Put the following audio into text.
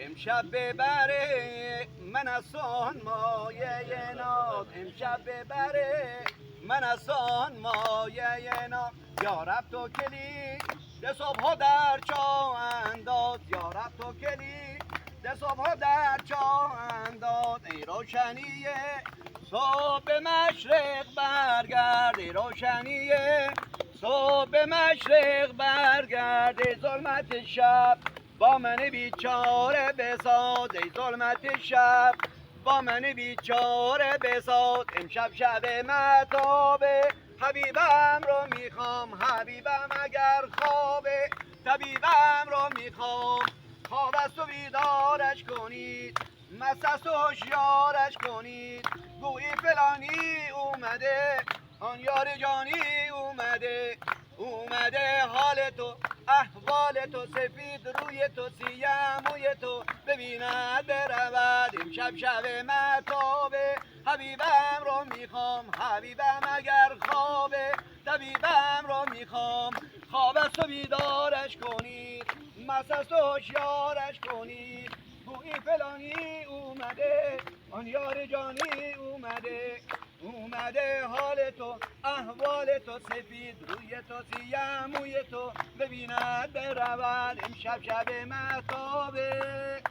امشب ببره من از آن مایه ناز، امشب ببره من از آن مایه ناز. یارب تو کلید ده صبح در چاه انداز، یارب تو کلید ده صبح در چاه انداز. ای روشنیه صبح به مشرق برگرد، ای روشنیه صبح به مشرق برگرد. ای ظلمت شب با من بیچاره بساز، ای ظلمت شب با من بیچاره بساز. امشب شب مهتابه حبیبم رو میخوام، حبیبم اگر خوابه طبیبم رو میخوام. خواب است و بیدارش کنید، مست است و هوشیارش کنید. گویی فلانی اومده آن یار جانی اومده، اومده حال تو احوال تو سفید روی تو سیه موی تو ببیند برود. امشب شب مهتابه حبیبم رو میخوام، حبیبم اگر خوابه طبیبم رو میخوام. خواب است و بیدارش کنید، مست است و هوشیارش کنید. گویی فلانی اومده آن یار جانی اومده، اومده حال تو احوال تو سفید روی تو سیه موی تو ببیند برود. امشب شب مهتابه.